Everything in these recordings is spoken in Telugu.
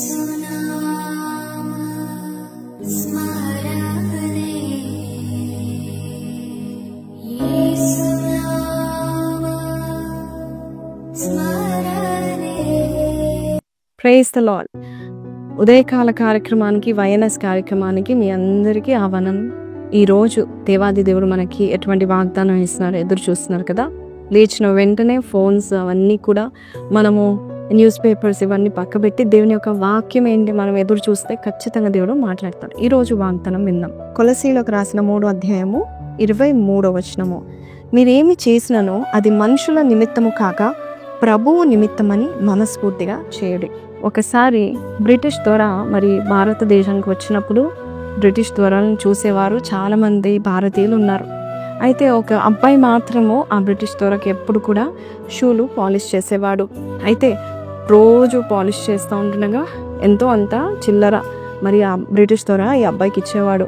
Praise the lord. ఉదయకాల కార్యక్రమానికి, వైఎన్ఎస్ కార్యక్రమానికి మీ అందరికీ ఆహ్వానం. ఈరోజు దేవాది దేవుడు మనకి ఎటువంటి వాగ్దానం ఇస్తున్నారు ఎదురు చూస్తున్నారు కదా. లేచిన వెంటనే ఫోన్స్ అవన్నీ కూడా మనము న్యూస్ పేపర్స్ ఇవన్నీ పక్కబెట్టి దేవుని యొక్క వాక్యం ఏంటి మనం ఎదురు చూస్తే ఖచ్చితంగా దేవుడు మాట్లాడతాడు. ఈరోజు వాగ్దానం విందాం. కొలసీలకు రాసిన 3వ అధ్యాయము 23వ వచనము. మీరేమి చేసిననో అది మనుషుల నిమిత్తము కాక ప్రభువు నిమిత్తమని మనస్ఫూర్తిగా చేయుడి. ఒకసారి బ్రిటిష్ ద్వారా మరి భారతదేశానికి వచ్చినప్పుడు బ్రిటిష్ ద్వారాలను చూసేవారు చాలామంది భారతీయులు ఉన్నారు. అయితే ఒక అబ్బాయి మాత్రము ఆ బ్రిటిష్ ద్వారాకి ఎప్పుడు కూడా షూలు పాలిష్ చేసేవాడు. అయితే రోజు పాలిష్ చేస్తూ ఉంటుండగా ఎంతో అంత చిల్లర మరి ఆ బ్రిటిష్ ద్వారా ఈ అబ్బాయికి ఇచ్చేవాడు.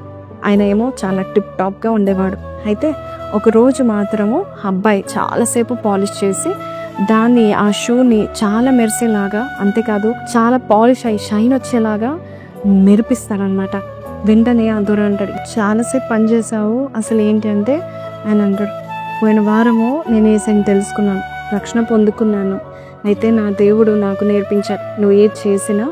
ఆయన ఏమో చాలా టిప్ టాప్గా ఉండేవాడు. అయితే ఒకరోజు మాత్రము అబ్బాయి చాలాసేపు పాలిష్ చేసి దాన్ని ఆ షూని చాలా మెరిసేలాగా, అంతేకాదు చాలా పాలిష్ అయ్యి షైన్ వచ్చేలాగా మెరిపిస్తాడనమాట. వెంటనే ఆ దొర అంటాడు, చాలాసేపు పనిచేసావు, అసలు ఏంటి అంటే ఆయన అంటాడు, పోయిన వారము నేను ఏసైని తెలుసుకున్నాను, రక్షణ పొందుకున్నాను. అయితే నా దేవుడు నాకు నేర్పించాడు, నువ్వు ఏది చేసినా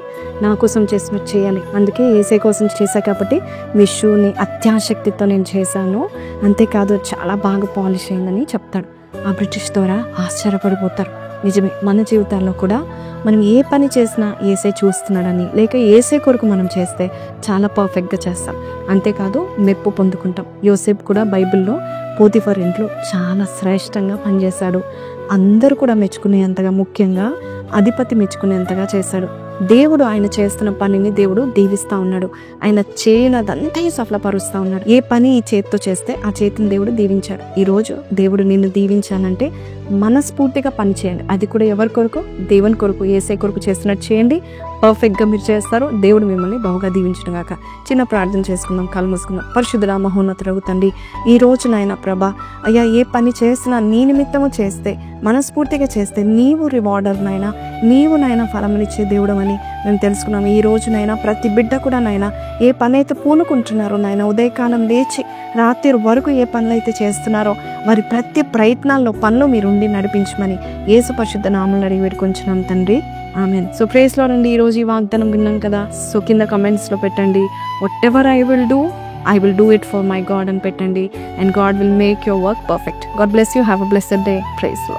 నా కోసం చేసినట్టు చేయాలి. అందుకే ఏసై కోసం చేశా కాబట్టి మీ షూని అత్యాశక్తితో నేను చేశాను, అంతేకాదు చాలా బాగా పాలిష్ అయిందని చెప్తాడు. ఆ బ్రిటిష్ ద్వారా ఆశ్చర్యపడిపోతారు. నిజమే, మన జీవితాల్లో కూడా మనం ఏ పని చేసినా ఏసై చూస్తున్నాడని, లేక ఏసై కొరకు మనం చేస్తే చాలా పర్ఫెక్ట్గా చేస్తాం, అంతేకాదు మెప్పు పొందుకుంటాం. యోసేపు కూడా బైబిల్లో పోతిఫర్ ఇంట్లో చాలా శ్రేష్టంగా పనిచేశాడు. అందరూ కూడా మెచ్చుకునేంతగా, ముఖ్యంగా అధిపతి మెచ్చుకునేంతగా చేశాడు. దేవుడు ఆయన చేస్తున్న పనిని దేవుడు దీవిస్తూ ఉన్నాడు. ఆయన చేయనదంతా సఫలపరుస్తూ ఉన్నాడు. ఏ పని ఈ చేతితో చేస్తే ఆ చేతిని దేవుడు దీవించాడు. ఈరోజు దేవుడు నిన్ను దీవించాలంటే మనస్ఫూర్తిగా పని చేయండి. అది కూడా ఎవరి కొరకు? దేవుని కొరకు, ఏసై కొరకు చేస్తున్నట్టు చేయండి. పర్ఫెక్ట్గా మీరు చేస్తారు. దేవుడు మిమ్మల్ని బాగా దీవించడం గాక. చిన్న ప్రార్థన చేసుకుందాం, కళ్ళు మూసుకుందాం. పరిశుద్ధుడా, మహోన్నతుడగు తండ్రి, ఈ రోజు నాయన ప్రభా, అయ్యా ఏ పని చేసినా నీ నిమిత్తము చేస్తే, మనస్ఫూర్తిగా చేస్తే నీవు రివార్డర్ నాయన, నీవు నాయన ఫలమునిచ్చే దేవుడు అని మేము తెలుసుకున్నాము. ఈ రోజు నాయన ప్రతి బిడ్డ కూడా నాయన ఏ పని అయితే పూనుకుంటున్నారో నాయన, ఉదయకాలం లేచి రాత్రి వరకు ఏ పనులు అయితే చేస్తున్నారో వారి ప్రతి ప్రయత్నాల్లో పనులు మీరుండి నడిపించమని యేసు పరిశుద్ధ నామములో అడిగి వేడుకొంచున్నాం తండ్రి, ఆమెన్. సో ప్రైజ్ లార్డ్ అండి. ఈరోజు ఈ వాగ్దానం విన్నాం కదా. సో కింద కమెంట్స్లో పెట్టండి, whatever I will do it for my God అని పెట్టండి, and God will make your work perfect. God bless you. Have a blessed day. Praise lord.